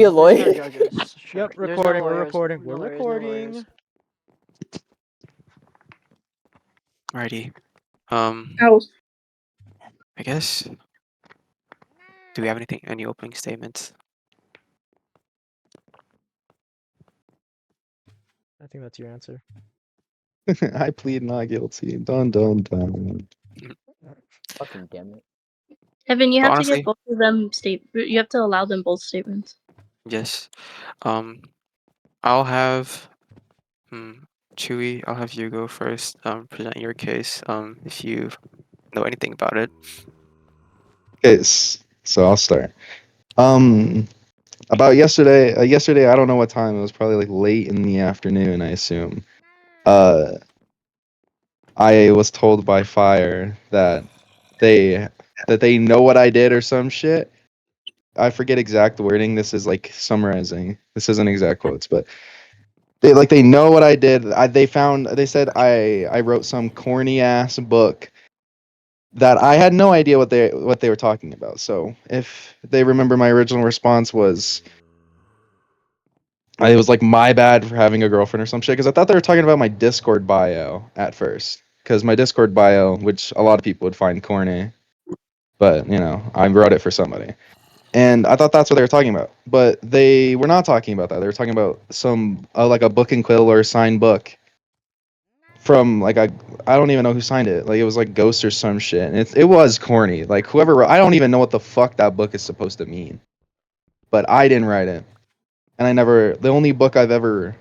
There's no lawyer. judges. Sure. Yep, There's recording. no We're lawyers. recording. No We're lawyers, no recording. lawyers. Alrighty. Ow. I guess. Do we have any opening statements? I think that's your answer. I plead not guilty. Dun dun dun. Fucking damn it. Evan, you But have to honestly- give both of them You have to allow them both statements. Yes. I'll have Chewy, I'll have you go first. Present your case. If you know anything about it. Okay, so I'll start. About yesterday. Yesterday, I don't know what time. It was probably like late in the afternoon, I assume. I was told by Fire that they know what I did or some shit. I forget exact wording. This is like summarizing. This isn't exact quotes, but they know what I did. They said I wrote some corny ass book that I had no idea what they were talking about. So if they remember, my original response was it was like my bad for having a girlfriend or some shit, because I thought they were talking about my Discord bio at first, because my Discord bio, which a lot of people would find corny, but you know, I wrote it for somebody. And I thought that's what they were talking about, but they were not talking about that. They were talking about some like a book and quill or a signed book from like I don't even know who signed it. Like it was like Ghost or some shit. And it was corny. Like whoever I don't even know what the fuck that book is supposed to mean. But I didn't write it, and the only book I've ever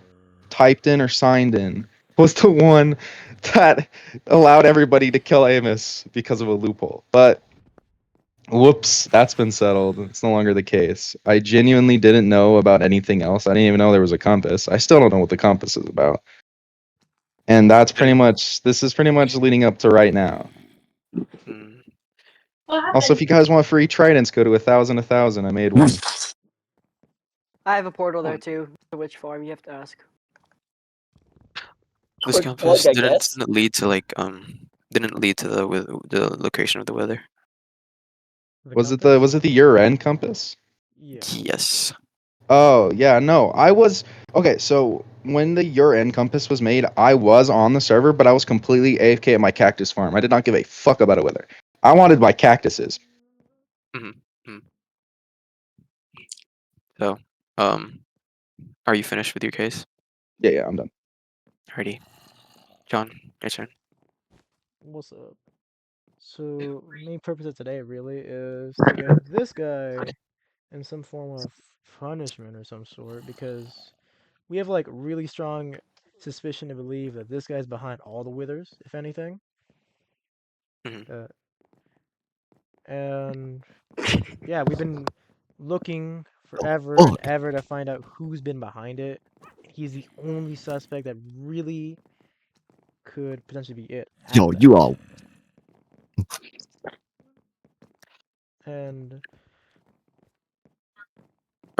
typed in or signed in was the one that allowed everybody to kill Amos because of a loophole. But whoops, that's been settled. It's no longer the case. I genuinely didn't know about anything else. I didn't even know there was a compass. I still don't know what the compass is about. And that's this is pretty much leading up to right now. Hmm. Also, if you guys want free tridents, go to 1,000. I made one. I have a portal there too. To which farm you have to ask? This Quick compass plug, I didn't guess. lead to the location of the weather. The Was it compass? the year-end compass? Yeah. Yes. Oh, yeah, no. I was okay, so when the year-end compass was made, I was on the server, but I was completely AFK at my cactus farm. I did not give a fuck about a weather. I wanted my cactuses. So, are you finished with your case? Yeah, I'm done. Alrighty. John, your turn. What's up? So, main purpose of today really is to get this guy in some form of punishment or some sort, because we have like really strong suspicion to believe that this guy's behind all the withers, if anything. Mhm. And yeah, we've been looking forever and ever to find out who's been behind it. He's the only suspect that really could potentially be it. at Yo, that. you all. And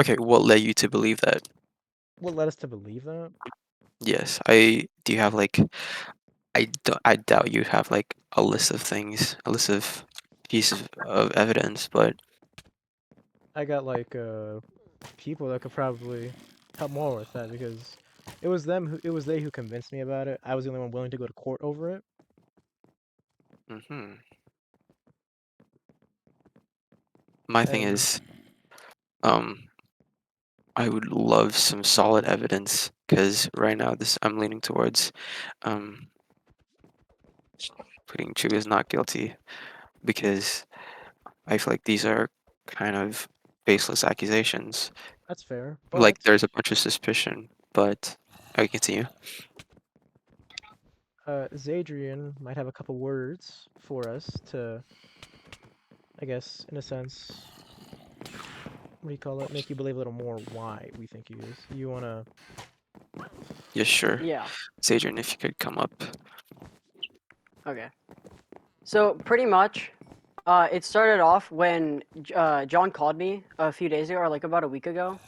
Okay, what led you to believe that? what led us to believe that? Yes, do you have like I doubt you have like a list of things, a list of pieces of evidence, but I got like people that could probably help more with that, because it was they who convinced me about it. I was the only one willing to go to court over it. My thing And is, I would love some solid evidence, because right now I'm leaning towards putting Chewie as not guilty, because I feel like these are kind of baseless accusations. that's fair, Like but there's a bunch of suspicion, but I continue. Zadrian might have a couple words for us to, I guess, in a sense, what do you call it? Make you believe a little more why we think he is. You wanna? Yeah, sure. Yeah. Adrian, if you could come up. Okay. So pretty much, it started off when John called me a few days ago, or like about a week ago,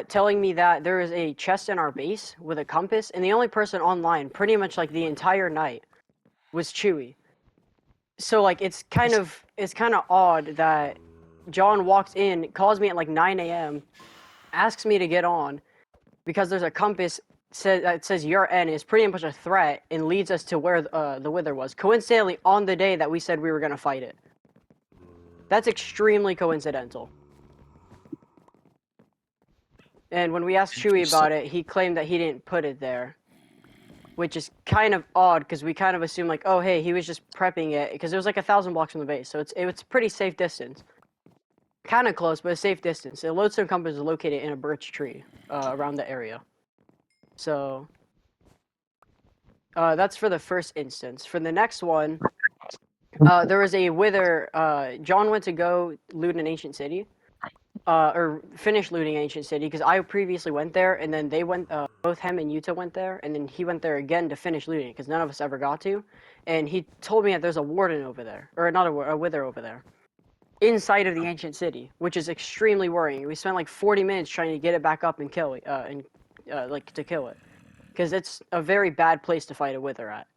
telling me that there is a chest in our base with a compass, and the only person online, pretty much like the entire night, was Chewy. So like it's kind of odd that John walks in, calls me at like 9 a.m., asks me to get on because there's a compass that says your end is pretty much a threat and leads us to where the wither was. Coincidentally, on the day that we said we were gonna fight it. That's extremely coincidental. And when we asked Chewy about it, he claimed that he didn't put it there, which is kind of odd because we kind of assumed like, oh hey, he was just prepping it because it was like 1,000 blocks from the base, so it's pretty safe distance. Kind of close, but a safe distance. The lodestone compass is located in a birch tree around the area. So that's for the first instance. For the next one, there was a wither. John went to go loot an ancient city, or finish looting ancient city because I previously went there, and then they went. Both him and Yuta went there, and then he went there again to finish looting because none of us ever got to. And he told me that there's a warden over there, or not a wither over there, inside of the ancient city, which is extremely worrying. We spent like 40 minutes trying to get it back up and kill it, like to kill it, because it's a very bad place to fight a wither at.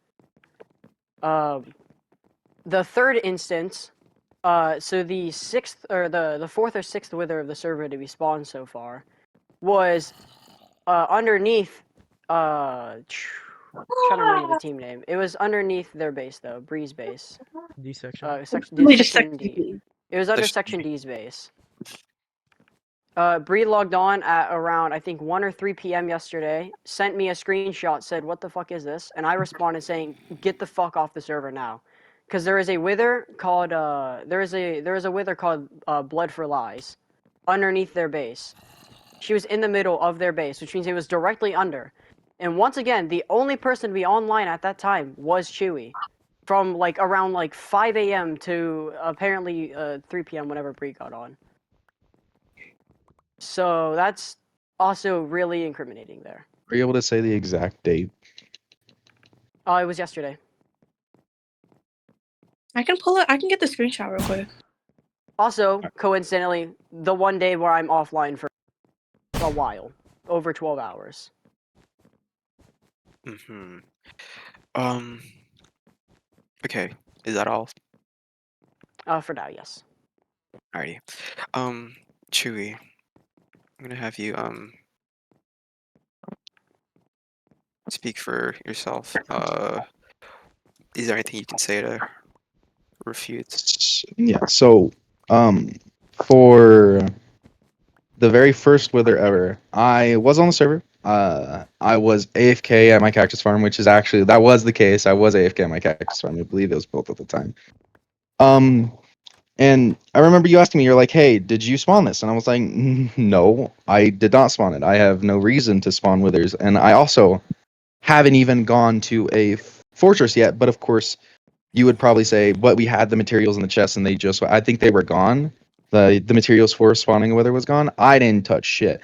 The third instance, so the sixth or the fourth or sixth wither of the server to be spawned so far was underneath. Trying to remember the team name. It was underneath their base though, Breeze base. D section. Really just Section D. second. It was under Section Section D's base. Bree logged on at around I think 1 or 3 p.m. yesterday. Sent me a screenshot. Said, "What the fuck is this?" And I responded saying, "Get the fuck off the server now," because there is a wither called there is a wither called Blood for Lies underneath their base. She was in the middle of their base, which means it was directly under. And once again, the only person to be online at that time was Chewy, from like around like 5 a.m. to apparently 3 p.m. whenever Bree got on. So that's also really incriminating there. Are you able to say the exact date? It was yesterday. I can pull it. I can get the screenshot real quick. Also, coincidentally, the one day where I'm offline for a while, over 12 hours. Mm-hmm. Okay, is that all? For now, yes. Alrighty. Chewy, I'm gonna have you speak for yourself. Is there anything you can say to refute? Yeah. So, for the very first wither ever, I was on the server. I was AFK at my cactus farm, which is actually that was the case. I was AFK at my cactus farm. I believe it was built at the time. And I remember you asking me, you're like, "Hey, did you spawn this?" And I was like, "No, I did not spawn it. I have no reason to spawn withers, and I also haven't even gone to a fortress yet." But of course, you would probably say, "But we had the materials in the chest, and they just I think they were gone. The materials for spawning a wither was gone. I didn't touch shit.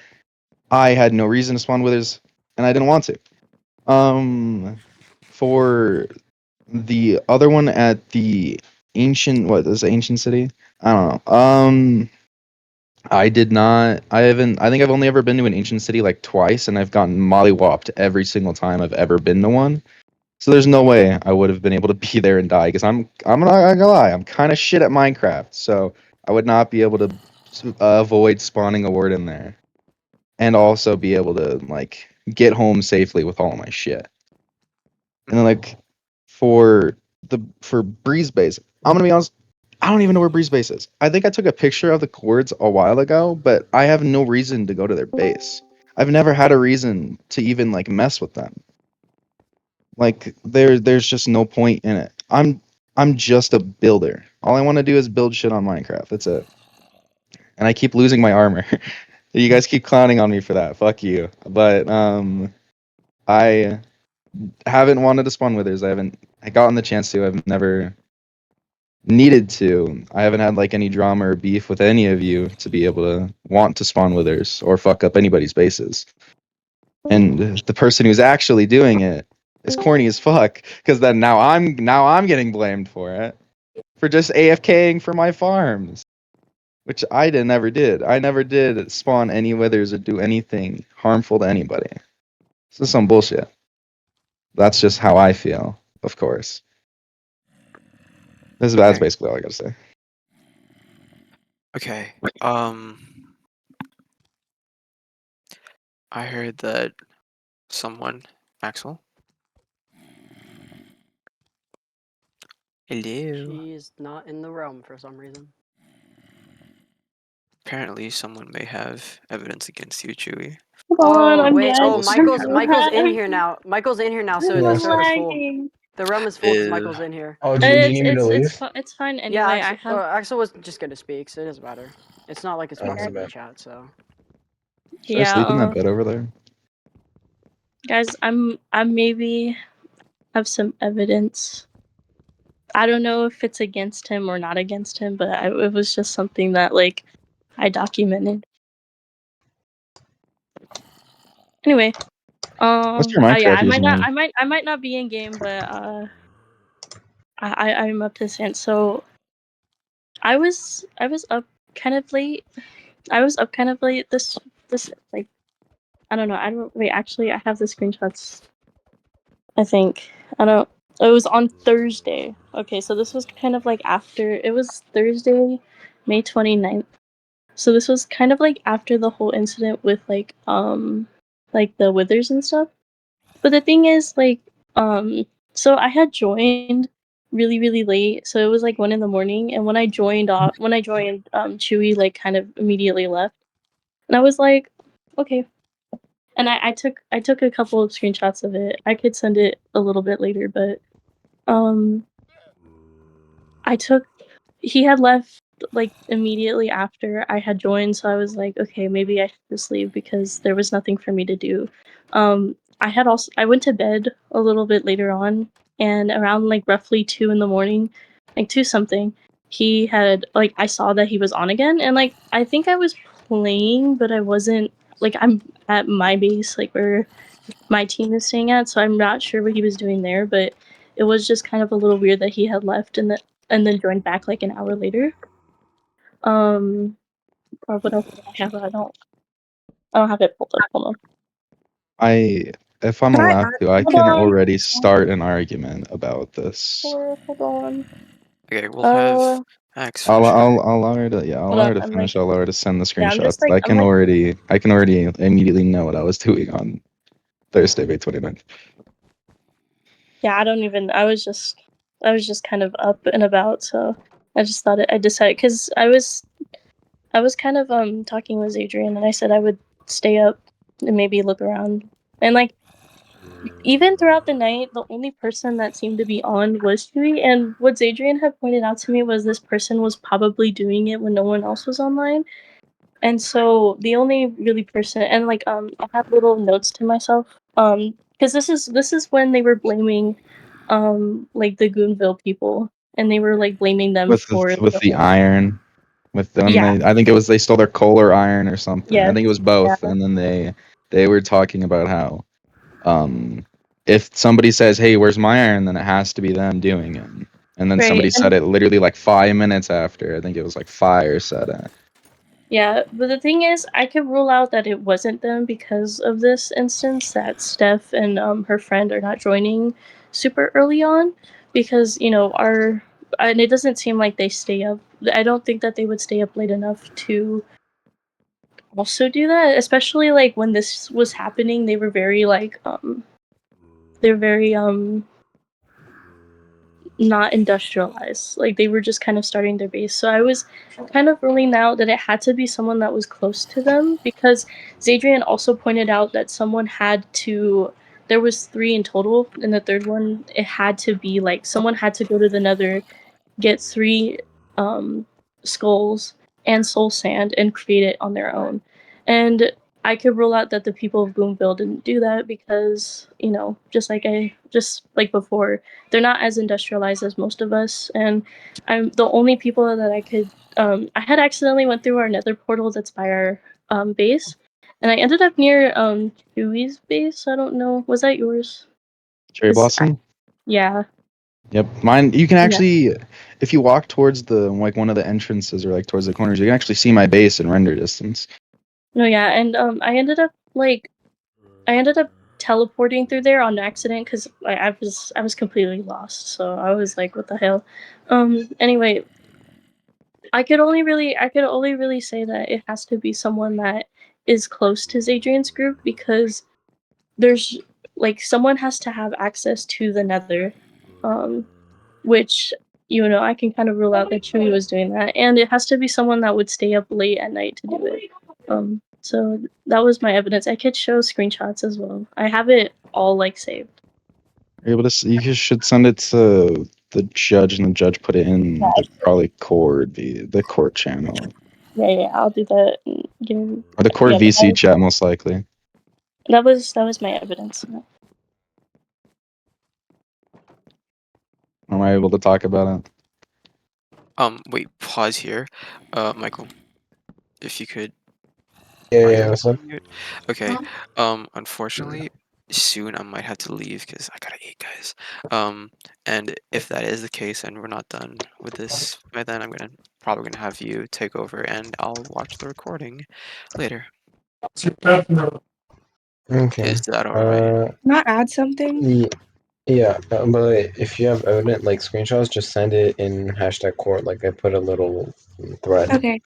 I had no reason to spawn withers, and I didn't want to. For the other one at the what is it, ancient city? I don't know. I did not. I haven't. I think I've only ever been to an ancient city like twice, and I've gotten mollywopped every single time I've ever been to one. So there's no way I would have been able to be there and die because I'm not gonna lie. I'm kind of shit at Minecraft, so I would not be able to avoid spawning a word in there, and also be able to like get home safely with all my shit. And then like for Breeze Base, I'm gonna be honest. I don't even know where Breeze Base is. I think I took a picture of the cords a while ago, but I have no reason to go to their base. I've never had a reason to even like mess with them. Like there's just no point in it. I'm just a builder. All I want to do is build shit on Minecraft. That's it. And I keep losing my armor. You guys keep clowning on me for that. Fuck you. But I haven't wanted to spawn withers. I haven't gotten the chance to. I've never needed to. I haven't had like any drama or beef with any of you to be able to want to spawn withers or fuck up anybody's bases. And the person who's actually doing it is corny as fuck because then now I'm getting blamed for it for just AFKing for my farms, which I never did. I never did spawn any withers or do anything harmful to anybody. This is some bullshit. That's just how I feel, of course. That's Okay. basically all I gotta say. Okay. I heard that someone, Maxwell. Hello. She's not in the realm for some reason. Apparently, someone may have evidence against you, Chewie. Hold on, Oh I'm wait. dead. Oh, We'll see. Michael's in here now. Michael's in here now, so Yeah. the I'm server's full. lagging. The realm is full because Michael's in here. Oh, do you need me to leave? It's fine Yeah, anyway. Axel, I have Axel was just gonna speak, so it doesn't matter. It's not like it's Okay. messing in the chat, so. Should I yeah. sleep in that bed over there? Guys, I maybe have some evidence. I don't know if it's against him or not against him, but it was just something that like I documented. Anyway, What's your Minecraft yeah, username? I might not be in game, but I'm up to stand. So I was up kind of late. I was up kind of late this like I don't know. I don't wait. Actually, I have the screenshots. I think I don't. It was on Thursday. Okay, so this was kind of like after. It was Thursday, May 29th. So this was kind of like after the whole incident with like the withers and stuff. But the thing is so I had joined really late. So it was like 1 in the morning, and when I joined Chewy like kind of immediately left. And I was like, okay. And I took a couple of screenshots of it. I could send it a little bit later, but um I took he had left like immediately after I had joined, so I was like, okay, maybe I should just leave because there was nothing for me to do. I went to bed a little bit later on, and around like roughly 2 in the morning, like 2 something, he had like I saw that he was on again, and like I think I was playing, but I wasn't like I'm at my base, like where my team is staying at, so I'm not sure what he was doing there, but it was just kind of a little weird that he had left and then joined back like an hour later. Or what else did I have? I don't have it pulled up. Hold on. If I'm Can I allowed to, I hold can on? already start an argument about this. Hold on. Okay, we'll have Axe finish. I'll allow her to I'll Hold allow her up. to I'm finish. like, I'll allow her to send the yeah, I'm just screenshots. like, I can already immediately know what I was doing on Thursday, May 29th. yeah, I was just kind of up and about, so I just thought I decided because I was kind of talking with Adrian, and I said I would stay up and maybe look around, and like even throughout the night, the only person that seemed to be on was Chewy. And what Adrian had pointed out to me was this person was probably doing it when no one else was online. And so the only really person, and like I have little notes to myself because this is when they were blaming like the Goonville people, and they were like blaming them for With the the whole iron, with them, yeah I think it was they stole their coal or iron or something. I yes think it was yeah both, and then they were talking about how if somebody says, "Hey, where's my iron?" then it has to be them doing it. And then right somebody said it literally like 5 minutes after. I think it was like Fire said it. Yeah, but the thing is, I could rule out that it wasn't them because of this instance that Steph and her friend are not joining super early on, because our and it doesn't seem like they stay up. I don't think that they would stay up late enough to also do that, especially like when this was happening. They were very like they're very not industrialized. Like they were just kind of starting their base. So I was kind of ruling out that it had to be someone that was close to them because Zadrian also pointed out that someone had to there was 3 in total, and the third one it had to be like someone had to go to the nether, get 3 um skulls and soul sand and create it on their own. And I could rule out that the people of Boomville didn't do that because, just like before, they're not as industrialized as most of us. And I'm the only people that I could I had accidentally went through our nether portal that's by our base. And I ended up near Chewy's base. I don't know. Was that yours? Cherry Blossom. Yeah. Yep, mine. You can Yeah. actually, if you walk towards the like one of the entrances or like towards the corners, you can actually see my base in render distance. No, yeah, and I ended up teleporting through there on accident because I was completely lost. So I was like, what the hell? Anyway, I could only really say that it has to be someone that is close to Zadrian's group, because there's like someone has to have access to the Nether, which I can kind of rule out that Chewie was doing that, and it has to be someone that would stay up late at night to do it. So that was my evidence. I could show screenshots as well. I have it all like saved. You're able to. You should send it to the judge, and the judge put it in probably Cord, the court channel, Yeah, I'll do that. or the Cord Yeah, VC chat, most likely. that was my evidence. Am I able to talk about it? Wait, pause here. Michael, if you could. Yeah, Are yeah, you what's up? on mute? Okay. Unfortunately, soon I might have to leave because I gotta eat, guys. And if that is the case and we're not done with this by then, I'm probably gonna have you take over and I'll watch the recording later. Okay. Is that alright? Can I add something? Yeah, but if you have evident like screenshots, just send it in #court. Like I put a little thread. Okay.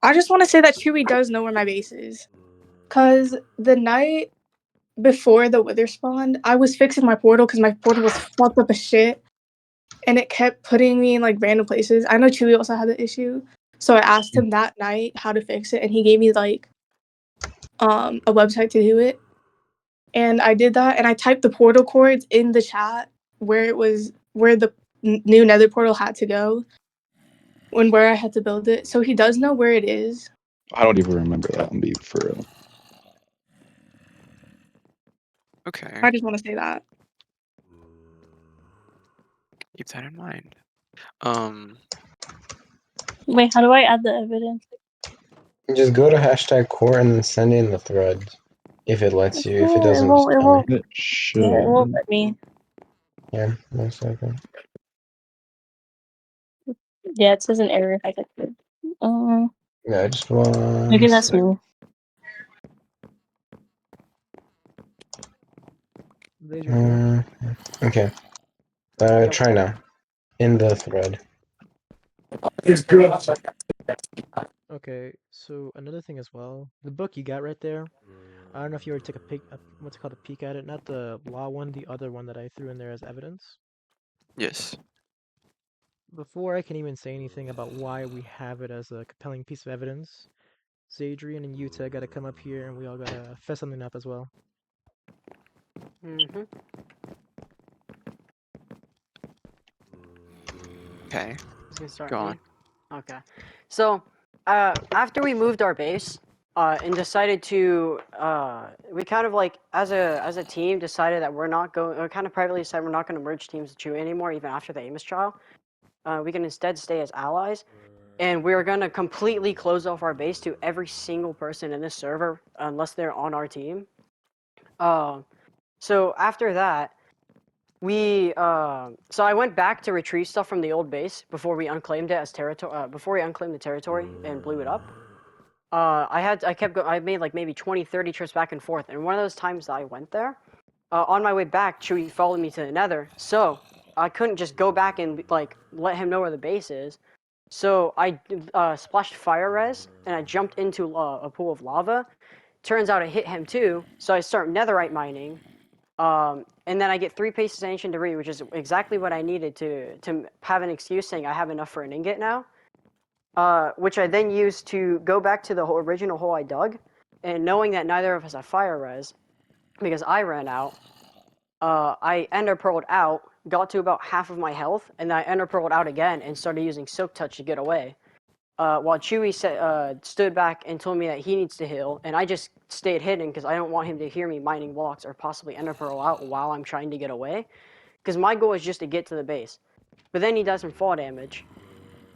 I just want to say that Chewie does know where my base is. Cause the night before the wither spawned, I was fixing my portal because my portal was fucked up as shit. And it kept putting me in like random places. I know Chewie also had the issue. So I asked him that night how to fix it, and he gave me like a website to do it. And I did that, and I typed the portal codes in the chat where the new nether portal had to go, where I had to build it. So he does know where it is. I don't even remember that. I'm being for real. Okay. I just want to say that. Keep that in mind. Wait, how do I add the evidence? Just go to #court and then send in the thread. If it lets you. If it It doesn't, just tell me. won't. It Yeah, it should. won't let me. Yeah, 1 second. Yeah, it says an error detected. Yeah, just 1 Maybe that's second. me. Raise your hand. Okay. Yep. Try now. In the thread. Okay, so another thing as well, the book you got right there. I don't know if you already took what's it called, a peek at it. Not the law one, the other one that I threw in there as evidence. Yes. Before I can even say anything about why we have it as a compelling piece of evidence, Zadrian and Yuta gotta come up here and we all gotta fess something up as well. Mm-hmm. Okay. Who's gonna start? Go Me? on. Okay. So, after we moved our base, and decided to, we kind of like as a team decided that we're not going, or kind of privately decided we're not going to merge teams with Chewie anymore, even after the Amos trial. We can instead stay as allies, and we're going to completely close off our base to every single person in this server unless they're on our team. So after that, so I went back to retrieve stuff from the old base before we unclaimed it as territory. Before we unclaimed the territory and blew it up. I made like maybe 20, 30 trips back and forth, and one of those times that I went there, on my way back, Chewie followed me to the Nether, so I couldn't just go back and like let him know where the base is. So I splashed fire res and I jumped into a pool of lava. Turns out it hit him too, so I start netherite mining. And then I get 3 pieces of ancient debris, which is exactly what I needed to have an excuse saying I have enough for an ingot now. Which I then used to go back to the original hole I dug, and knowing that neither of us have fire res, because I ran out, I ender pearled out, got to about half of my health, and then I ender pearled out again and started using Silk Touch to get away. While Chewie stood back and told me that he needs to heal, and I just stayed hidden because I don't want him to hear me mining blocks or possibly ender pearl out while I'm trying to get away, because my goal is just to get to the base. But then he does some fall damage,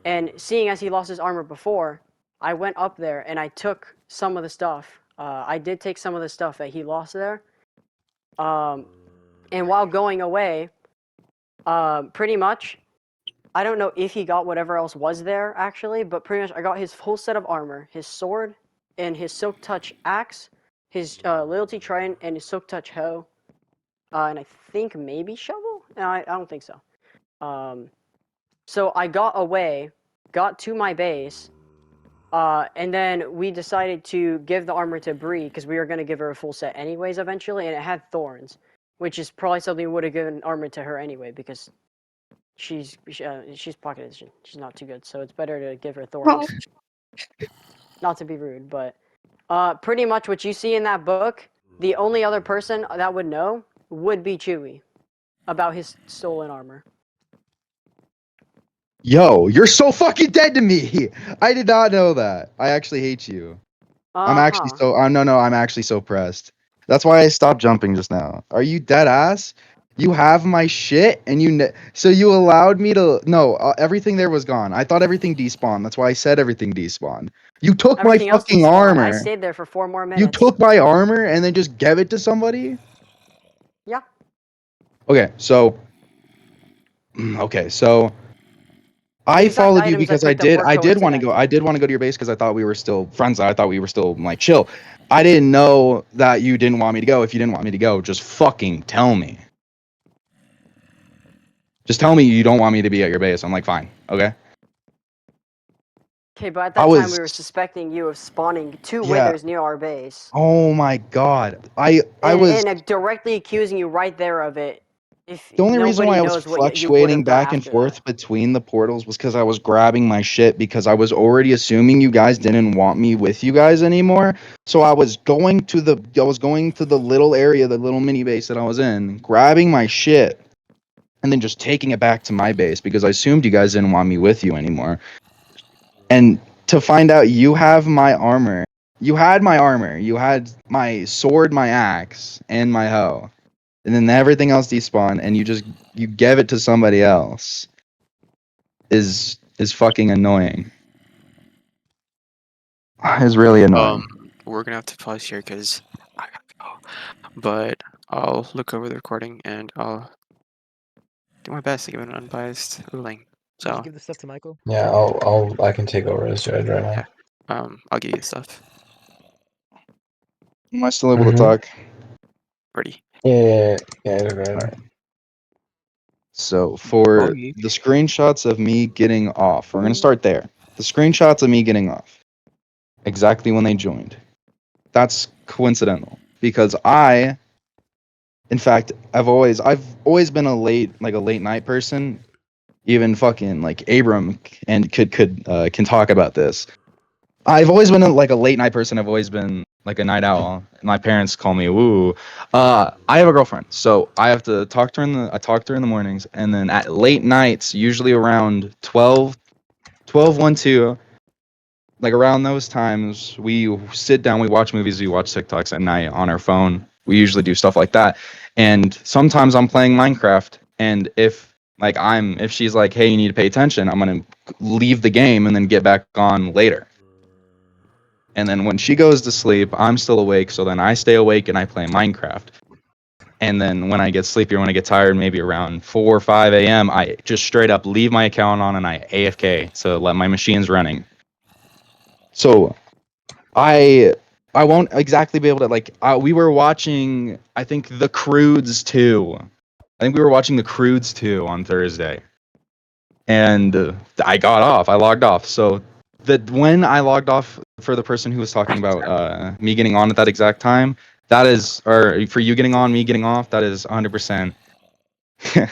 and seeing as he lost his armor before, I went up there and I took some of the stuff. I did take some of the stuff that he lost there. And while going away, pretty much, I don't know if he got whatever else was there actually, but pretty much I got his full set of armor, his sword, and his Silk Touch axe, his Loyalty Trident, and his Silk Touch hoe, and I think maybe shovel. No, I don't think so. So I got away, got to my base, and then we decided to give the armor to Bree because we were going to give her a full set anyways eventually, and it had thorns, which is probably something we would have given armor to her anyway because she's pocket edition. She's not too good, so it's better to give her thorns. Not to be rude, but pretty much what you see in that book, the only other person that would know would be Chewie about his stolen armor. Yo, you're so fucking dead to me. I did not know that. I actually hate you. I'm actually so. No. I'm actually so pressed. That's why I stopped jumping just now. Are you dead ass? You have my shit, and so you allowed me to. No, everything there was gone. I thought everything despawned. That's why I said everything despawned. You took Everything my else fucking despawned. armor. I stayed there for 4 more minutes. You took my armor and then just gave it to somebody. Yeah. Okay, so. Okay, so. I followed you because I did want to go. I did want to go to your base because I thought we were still friends. I thought we were still like chill. I didn't know that you didn't want me to go. If you didn't want me to go, just fucking tell me. Just tell me you don't want me to be at your base. I'm like, fine, okay. Okay, but at that time we were suspecting you of spawning 2 withers near our base. Oh my god, I was and directly accusing you right there of it. If the only reason why I was knows what you would have fluctuating done back and after forth that. between the portals was because I was grabbing my shit because I was already assuming you guys didn't want me with you guys anymore. So I was going to the little area, the little mini base that I was in, grabbing my shit, and then just taking it back to my base because I assumed you guys didn't want me with you anymore. And to find out you have my armor. You had my armor. You had my sword, my axe, and my hoe. And then everything else despawned, and you gave it to somebody else. Is fucking annoying. Is really annoying. We're gonna have to pause here because I gotta go. But I'll look over the recording and I'll do my best to give an unbiased ruling. Did you So give the stuff to Michael? Yeah, I can take over as judge right now. I'll give you the stuff. Am I still able to talk? Ready? Yeah, go ahead. Alright. So for the screenshots of me getting off, we're gonna start there. The screenshots of me getting off, exactly when they joined. That's coincidental because in fact, I've always been a late night person. Even fucking like Abram and can talk about this. I've always been a late night person. I've always been like a night owl. My parents call me woo. I have a girlfriend, so I have to talk to her I talk to her in the mornings, and then at late nights, usually around 12, 1, 2, like around those times, we sit down, we watch movies, we watch TikToks at night on our phone. We usually do stuff like that, and sometimes I'm playing Minecraft, and if she's like, hey, you need to pay attention, I'm gonna leave the game and then get back on later. And then when she goes to sleep, I'm still awake, so then I stay awake and I play Minecraft. And then when I get sleepy or when I get tired, maybe around 4 or 5 a.m., I just straight up leave my account on and I AFK to let my machines running. So I won't exactly be able to we were watching, I think, The Croods 2. I think we were watching The Croods 2 on Thursday. And I got off. I logged off. So that when I logged off, for the person who was talking about me getting on at that exact time, that is, or for you getting on, me getting off, that is 100%. That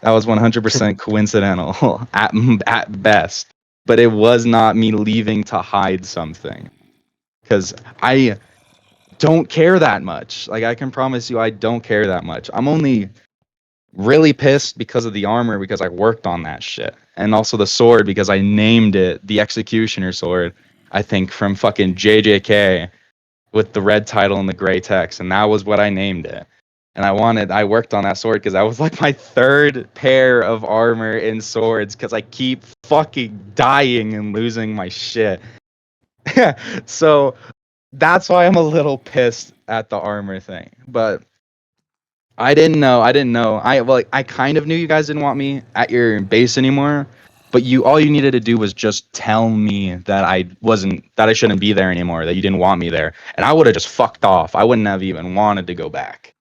was 100% coincidental at best. But it was not me leaving to hide something. Because I don't care that much. Like, I can promise you I don't care that much. I'm only really pissed because of the armor, because I worked on that shit. And also the sword, because I named it the Executioner Sword, I think, from fucking JJK with the red title and the gray text. And that was what I named it. And I worked on that sword because that was like my 3rd pair of armor in swords because I keep fucking dying and losing my shit. So that's why I'm a little pissed at the armor thing. But I didn't know. I kind of knew you guys didn't want me at your base anymore. But all you needed to do was just tell me that I shouldn't be there anymore, that you didn't want me there. And I would have just fucked off. I wouldn't have even wanted to go back.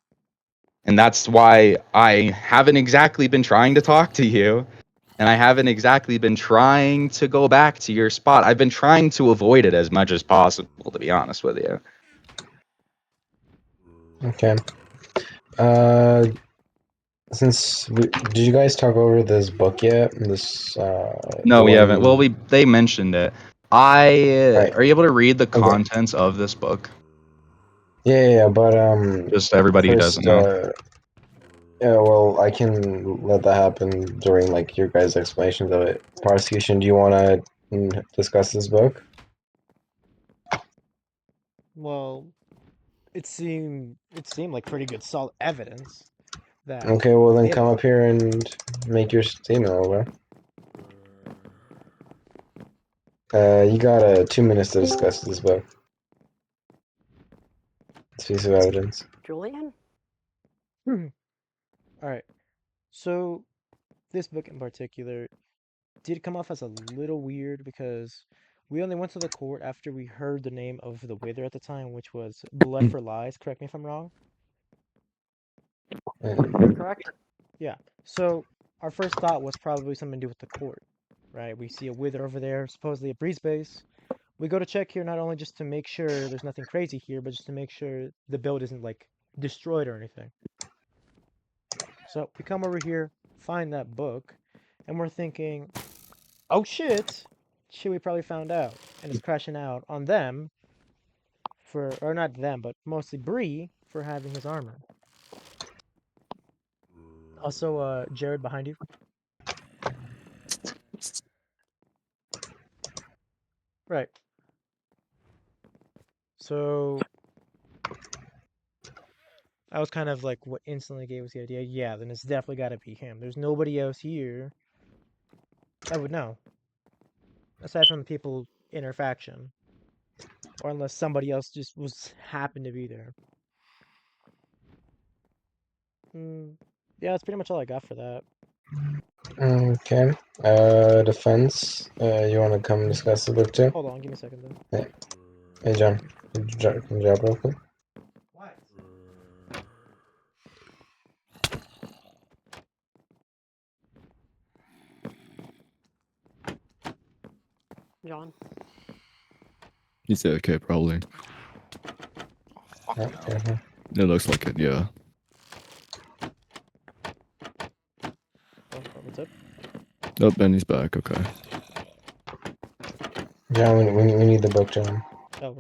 And that's why I haven't exactly been trying to talk to you. And I haven't exactly been trying to go back to your spot. I've been trying to avoid it as much as possible, to be honest with you. Okay. Did you guys talk over this book yet? No, The we haven't. Well, one. they mentioned it. Right. Are you able to read the Okay. contents of this book? Yeah, but Just everybody who doesn't first, know. yeah, well, I can let that happen during like your guys' explanations of it. Prosecution, do you want to discuss this book? Well, it seemed like pretty good solid evidence that Okay, well then they come up here and make your statement over. You got 2 minutes to discuss this book. This piece of evidence. Julian? All right. So this book in particular did come off as a little weird because we only went to the court after we heard the name of the wither at the time, which was Blood for Lies. Correct me if I'm wrong. Correct? Yeah. So our first thought was probably something to do with the court, right? We see a wither over there, supposedly a breeze base. We go to check here not only just to make sure there's nothing crazy here, but just to make sure the build isn't like destroyed or anything. So we come over here, find that book, and we're thinking, oh shit, Chewie probably found out and is crashing out on them for, or not them, but mostly Bree for having his armor. Also, Jared behind you. Right. So that was kind of like what instantly gave us the idea. Yeah, then it's definitely got to be him. There's nobody else here that would know, aside from the people in our faction, or unless somebody else just was happened to be there. Yeah, that's pretty much all I got for that. Okay. Defense. You want to come discuss the book too? Hold on, give me a second though. Hey, John. Can you drop real quick? What? John? You say okay, probably. Okay. It looks like it, yeah. Oh, what's up? Oh, Benny's back, okay. John, we need the book, John.